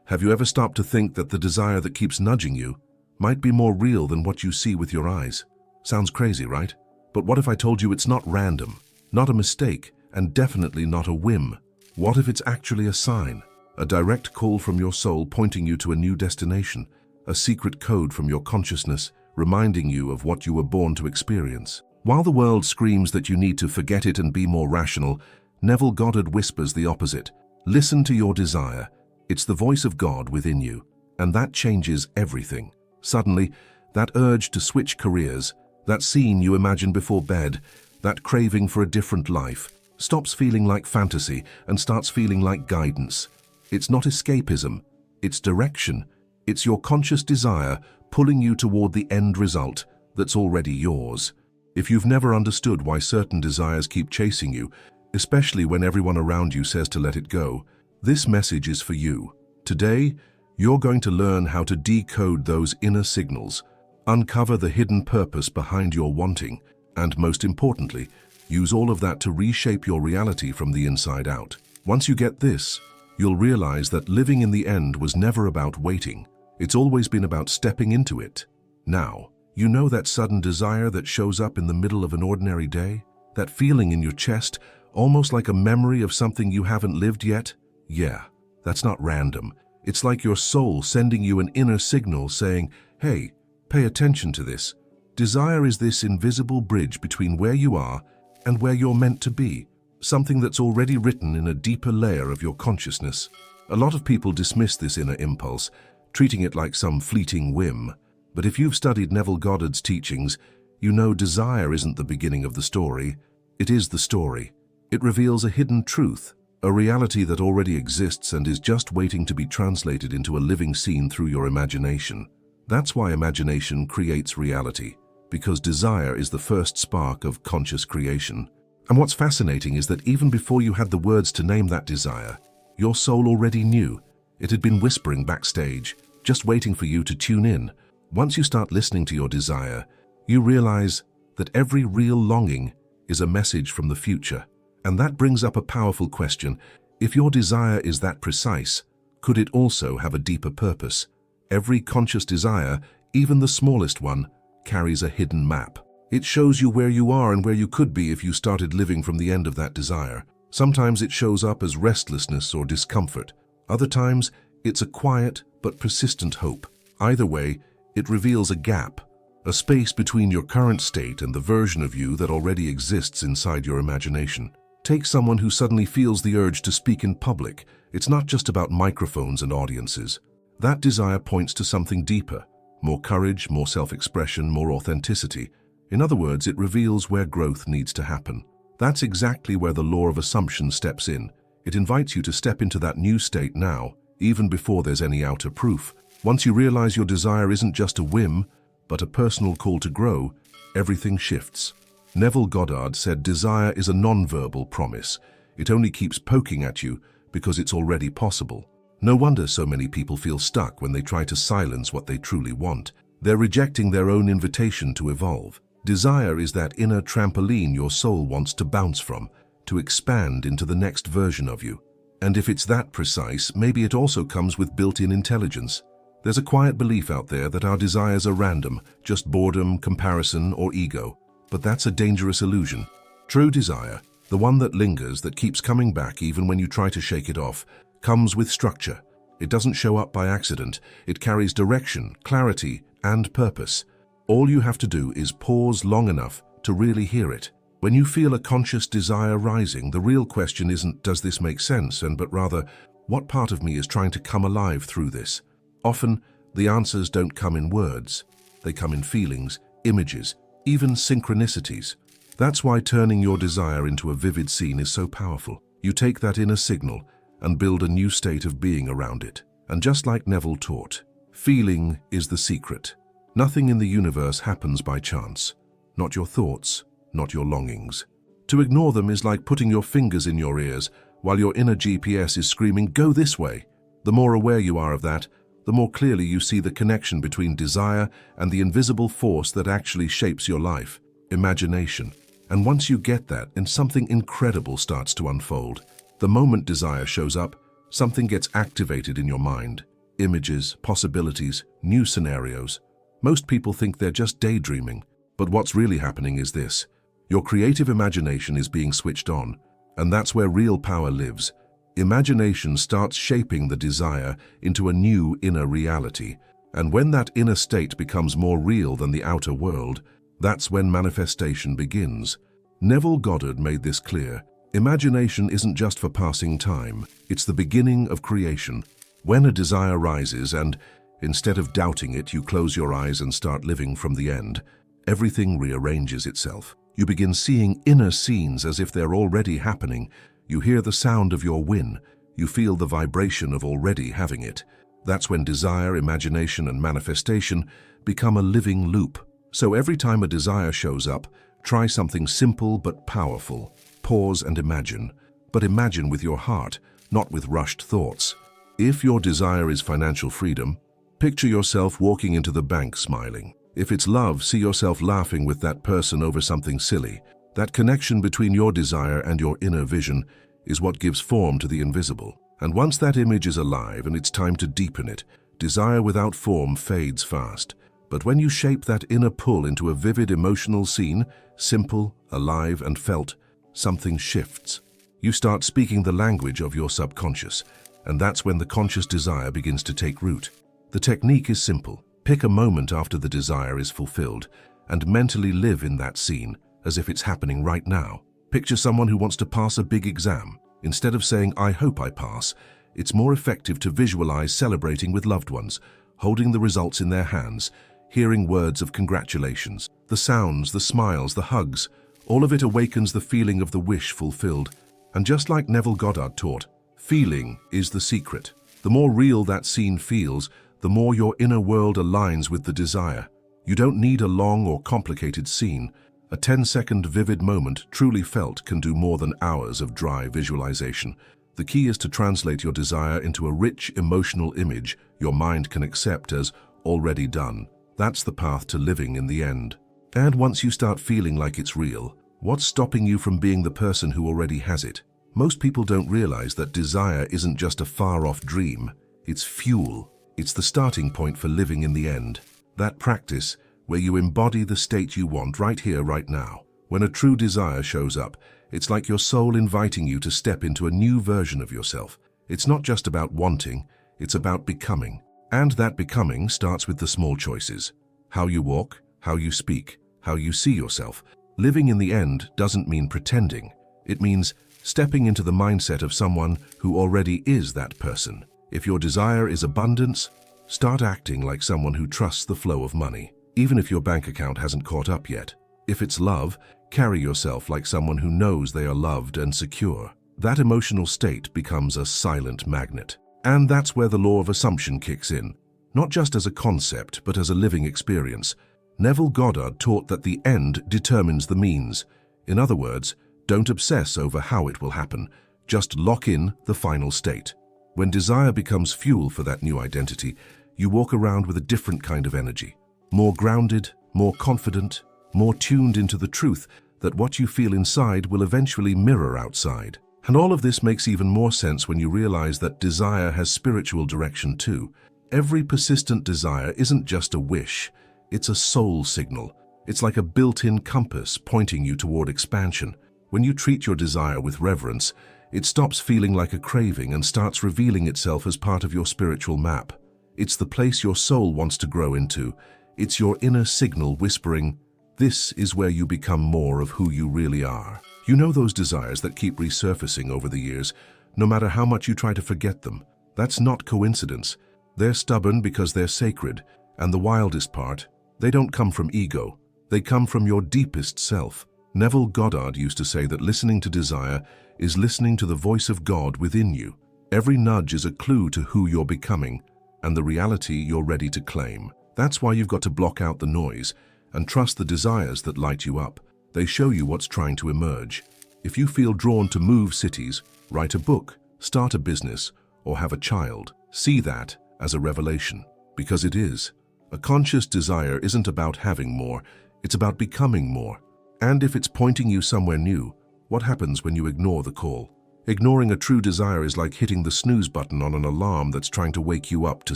Have you ever stopped to think that the desire that keeps nudging you might be more real than what you see with your eyes? Sounds crazy, right? But what if I told you it's not random, not a mistake, and definitely not a whim? What if it's actually a sign, a direct call from your soul pointing you to a new destination, a secret code from your consciousness reminding you of what you were born to experience? While the world screams that you need to forget it and be more rational, Neville Goddard whispers the opposite. Listen to your desire. It's the voice of God within you, and that changes everything. Suddenly, that urge to switch careers, that scene you imagined before bed, that craving for a different life, stops feeling like fantasy and starts feeling like guidance. It's not escapism, it's direction. It's your conscious desire pulling you toward the end result that's already yours. If you've never understood why certain desires keep chasing you, especially when everyone around you says to let it go, this message is for you. Today, you're going to learn how to decode those inner signals, uncover the hidden purpose behind your wanting, and most importantly, use all of that to reshape your reality from the inside out. Once you get this, you'll realize that living in the end was never about waiting. It's always been about stepping into it. Now, you know that sudden desire that shows up in the middle of an ordinary day? That feeling in your chest, almost like a memory of something you haven't lived yet? Yeah, that's not random. It's like your soul sending you an inner signal saying, hey, pay attention to this. Desire is this invisible bridge between where you are and where you're meant to be, something that's already written in a deeper layer of your consciousness. A lot of people dismiss this inner impulse, treating it like some fleeting whim. But if you've studied Neville Goddard's teachings, you know desire isn't the beginning of the story. It is the story. It reveals a hidden truth, a reality that already exists and is just waiting to be translated into a living scene through your imagination. That's why imagination creates reality, because desire is the first spark of conscious creation. And what's fascinating is that even before you had the words to name that desire, your soul already knew. It had been whispering backstage, just waiting for you to tune in. Once you start listening to your desire, you realize that every real longing is a message from the future. And that brings up a powerful question. If your desire is that precise, could it also have a deeper purpose? Every conscious desire, even the smallest one, carries a hidden map. It shows you where you are and where you could be if you started living from the end of that desire. Sometimes it shows up as restlessness or discomfort. Other times, it's a quiet but persistent hope. Either way, it reveals a gap, a space between your current state and the version of you that already exists inside your imagination. Take someone who suddenly feels the urge to speak in public. It's not just about microphones and audiences. That desire points to something deeper, more courage, more self-expression, more authenticity. In other words, it reveals where growth needs to happen. That's exactly where the law of assumption steps in. It invites you to step into that new state now, even before there's any outer proof. Once you realize your desire isn't just a whim, but a personal call to grow, everything shifts. Neville Goddard said desire is a non-verbal promise. It only keeps poking at you because it's already possible. No wonder so many people feel stuck when they try to silence what they truly want. They're rejecting their own invitation to evolve. Desire is that inner trampoline your soul wants to bounce from, to expand into the next version of you. And if it's that precise, maybe it also comes with built-in intelligence. There's a quiet belief out there that our desires are random, just boredom, comparison, or ego. But that's a dangerous illusion. True desire, the one that lingers, that keeps coming back even when you try to shake it off, comes with structure. It doesn't show up by accident. It carries direction, clarity, and purpose. All you have to do is pause long enough to really hear it. When you feel a conscious desire rising, the real question isn't, does this make sense, but rather, what part of me is trying to come alive through this? Often, the answers don't come in words. They come in feelings, images, even synchronicities. That's why turning your desire into a vivid scene is so powerful. You take that inner signal and build a new state of being around it. And just like Neville taught, feeling is the secret. Nothing in the universe happens by chance. Not your thoughts, not your longings. To ignore them is like putting your fingers in your ears while your inner GPS is screaming, go this way. The more aware you are of that, the more clearly you see the connection between desire and the invisible force that actually shapes your life, imagination. And once you get that, then something incredible starts to unfold. The moment desire shows up, something gets activated in your mind. images, possibilities, new scenarios. Most people think they're just daydreaming, but what's really happening is this. Your creative imagination is being switched on, and that's where real power lives. Imagination starts shaping the desire into a new inner reality, and when that inner state becomes more real than the outer world, that's when manifestation begins. Neville Goddard made this clear. Imagination isn't just for passing time, it's the beginning of creation. When a desire rises and, instead of doubting it, you close your eyes and start living from the end, everything rearranges itself. You begin seeing inner scenes as if they're already happening. You hear the sound of your win. You feel the vibration of already having it. That's when desire, imagination, and manifestation become a living loop. So every time a desire shows up, try something simple but powerful. Pause and imagine. But imagine with your heart, not with rushed thoughts. If your desire is financial freedom, picture yourself walking into the bank smiling. If it's love, see yourself laughing with that person over something silly. That connection between your desire and your inner vision is what gives form to the invisible. And once that image is alive and it's time to deepen it, desire without form fades fast. But when you shape that inner pull into a vivid emotional scene, simple, alive, and felt, something shifts. You start speaking the language of your subconscious, and that's when the conscious desire begins to take root. The technique is simple. Pick a moment after the desire is fulfilled and mentally live in that scene as if it's happening right now. Picture someone who wants to pass a big exam. Instead of saying, "I hope I pass," it's more effective to visualize celebrating with loved ones, holding the results in their hands, hearing words of congratulations. The sounds, the smiles, the hugs, all of it awakens the feeling of the wish fulfilled. And just like Neville Goddard taught, feeling is the secret. The more real that scene feels, the more your inner world aligns with the desire. You don't need a long or complicated scene. A 10-second vivid moment truly felt can do more than hours of dry visualization. The key is to translate your desire into a rich emotional image your mind can accept as already done. That's the path to living in the end. And once you start feeling like it's real, what's stopping you from being the person who already has it? Most people don't realize that desire isn't just a far-off dream. It's fuel. It's the starting point for living in the end. That practice, where you embody the state you want right here, right now. When a true desire shows up, it's like your soul inviting you to step into a new version of yourself. It's not just about wanting, it's about becoming. And that becoming starts with the small choices. How you walk, how you speak, how you see yourself. Living in the end doesn't mean pretending. It means stepping into the mindset of someone who already is that person. If your desire is abundance, start acting like someone who trusts the flow of money, even if your bank account hasn't caught up yet. If it's love, carry yourself like someone who knows they are loved and secure. That emotional state becomes a silent magnet. And that's where the law of assumption kicks in, not just as a concept, but as a living experience. Neville Goddard taught that the end determines the means. In other words, don't obsess over how it will happen, just lock in the final state. When desire becomes fuel for that new identity, you walk around with a different kind of energy. More grounded, more confident, more tuned into the truth that what you feel inside will eventually mirror outside. And all of this makes even more sense when you realize that desire has spiritual direction too. Every persistent desire isn't just a wish, it's a soul signal. It's like a built-in compass pointing you toward expansion. When you treat your desire with reverence, it stops feeling like a craving and starts revealing itself as part of your spiritual map. It's the place your soul wants to grow into. It's your inner signal whispering, "This is where you become more of who you really are." You know those desires that keep resurfacing over the years, no matter how much you try to forget them. That's not coincidence. They're stubborn because they're sacred. And the wildest part, they don't come from ego. They come from your deepest self. Neville Goddard used to say that listening to desire is listening to the voice of God within you. Every nudge is a clue to who you're becoming and the reality you're ready to claim. That's why you've got to block out the noise and trust the desires that light you up. They show you what's trying to emerge. If you feel drawn to move cities, write a book, start a business, or have a child, see that as a revelation, because it is. A conscious desire isn't about having more, it's about becoming more. And if it's pointing you somewhere new, what happens when you ignore the call? Ignoring a true desire is like hitting the snooze button on an alarm that's trying to wake you up to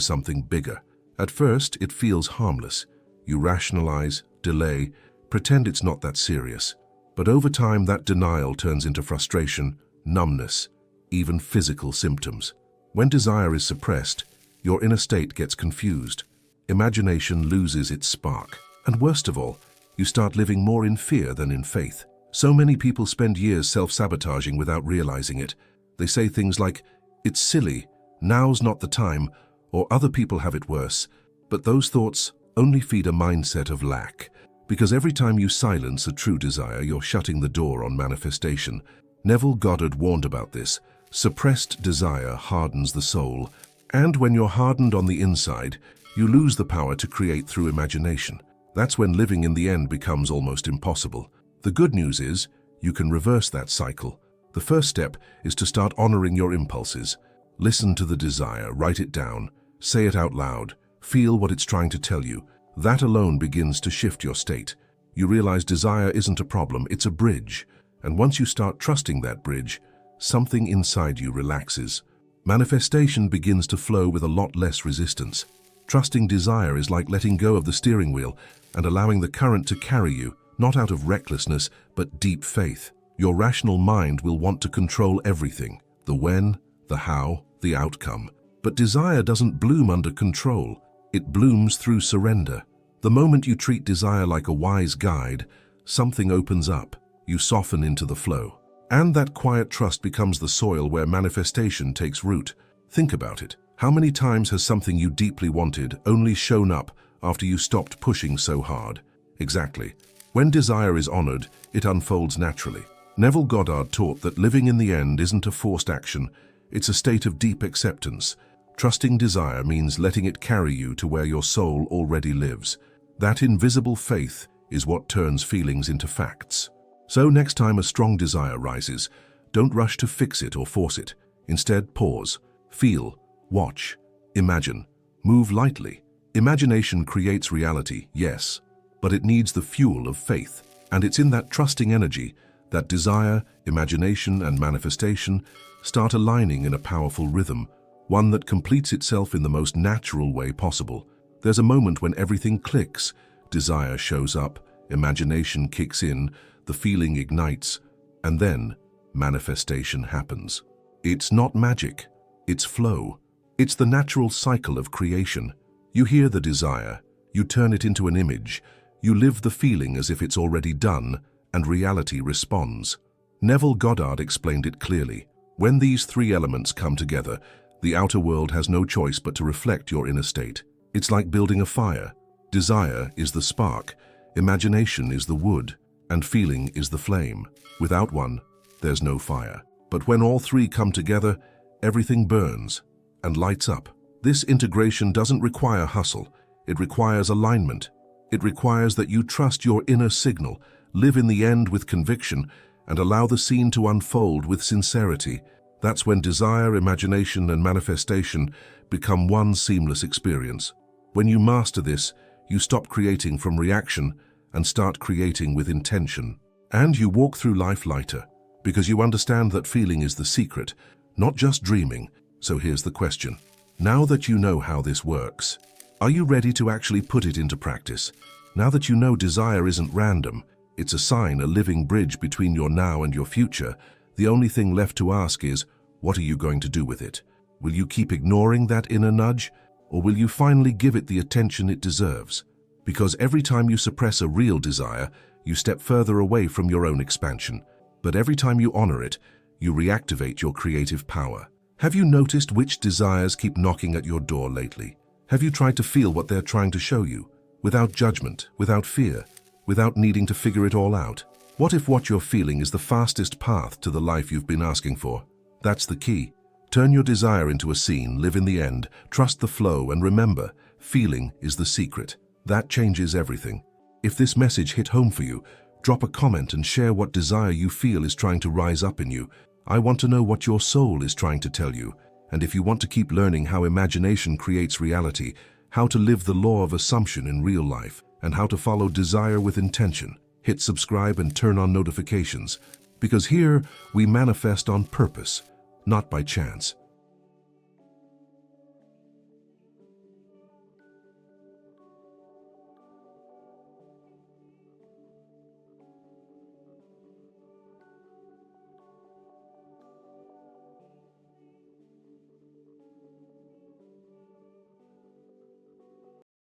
something bigger. At first, it feels harmless. You rationalize, delay, pretend it's not that serious. But over time, that denial turns into frustration, numbness, even physical symptoms. When desire is suppressed, your inner state gets confused. Imagination loses its spark. And worst of all, you start living more in fear than in faith. So many people spend years self-sabotaging without realizing it. They say things like, "It's silly, now's not the time," or "Other people have it worse." But those thoughts only feed a mindset of lack. Because every time you silence a true desire, you're shutting the door on manifestation. Neville Goddard warned about this. Suppressed desire hardens the soul. And when you're hardened on the inside, you lose the power to create through imagination. That's when living in the end becomes almost impossible. The good news is, you can reverse that cycle. The first step is to start honoring your impulses. Listen to the desire, write it down, say it out loud, feel what it's trying to tell you. That alone begins to shift your state. You realize desire isn't a problem, it's a bridge. And once you start trusting that bridge, something inside you relaxes. Manifestation begins to flow with a lot less resistance. Trusting desire is like letting go of the steering wheel and allowing the current to carry you, not out of recklessness, but deep faith. Your rational mind will want to control everything, the when, the how, the outcome. But desire doesn't bloom under control. It blooms through surrender. The moment you treat desire like a wise guide, something opens up. You soften into the flow. And that quiet trust becomes the soil where manifestation takes root. Think about it. How many times has something you deeply wanted only shown up after you stopped pushing so hard? Exactly. When desire is honored, it unfolds naturally. Neville Goddard taught that living in the end isn't a forced action, it's a state of deep acceptance. Trusting desire means letting it carry you to where your soul already lives. That invisible faith is what turns feelings into facts. So next time a strong desire rises, don't rush to fix it or force it. Instead, pause, feel, watch, imagine, move lightly. Imagination creates reality, yes, but it needs the fuel of faith. And it's in that trusting energy that desire, imagination, and manifestation start aligning in a powerful rhythm, one that completes itself in the most natural way possible. There's a moment when everything clicks. Desire shows up, imagination kicks in, the feeling ignites, and then manifestation happens. It's not magic, it's flow. It's the natural cycle of creation. You hear the desire, you turn it into an image, you live the feeling as if it's already done, and reality responds. Neville Goddard explained it clearly. When these three elements come together, the outer world has no choice but to reflect your inner state. It's like building a fire. Desire is the spark, imagination is the wood, and feeling is the flame. Without one, there's no fire. But when all three come together, everything burns and lights up. This integration doesn't require hustle. It requires alignment. It requires that you trust your inner signal, live in the end with conviction, and allow the scene to unfold with sincerity. That's when desire, imagination, and manifestation become one seamless experience. When you master this, you stop creating from reaction and start creating with intention. And you walk through life lighter, because you understand that feeling is the secret, not just dreaming. So here's the question. Now that you know how this works, are you ready to actually put it into practice? Now that you know desire isn't random, it's a sign, a living bridge between your now and your future, the only thing left to ask is, what are you going to do with it? Will you keep ignoring that inner nudge, or will you finally give it the attention it deserves? Because every time you suppress a real desire, you step further away from your own expansion. But every time you honor it, you reactivate your creative power. Have you noticed which desires keep knocking at your door lately? Have you tried to feel what they're trying to show you? Without judgment, without fear, without needing to figure it all out? What if what you're feeling is the fastest path to the life you've been asking for? That's the key. Turn your desire into a scene, live in the end, trust the flow, and remember, feeling is the secret. That changes everything. If this message hit home for you, drop a comment and share what desire you feel is trying to rise up in you. I want to know what your soul is trying to tell you. And if you want to keep learning how imagination creates reality, how to live the law of assumption in real life, and how to follow desire with intention, hit subscribe and turn on notifications. Because here we manifest on purpose, not by chance.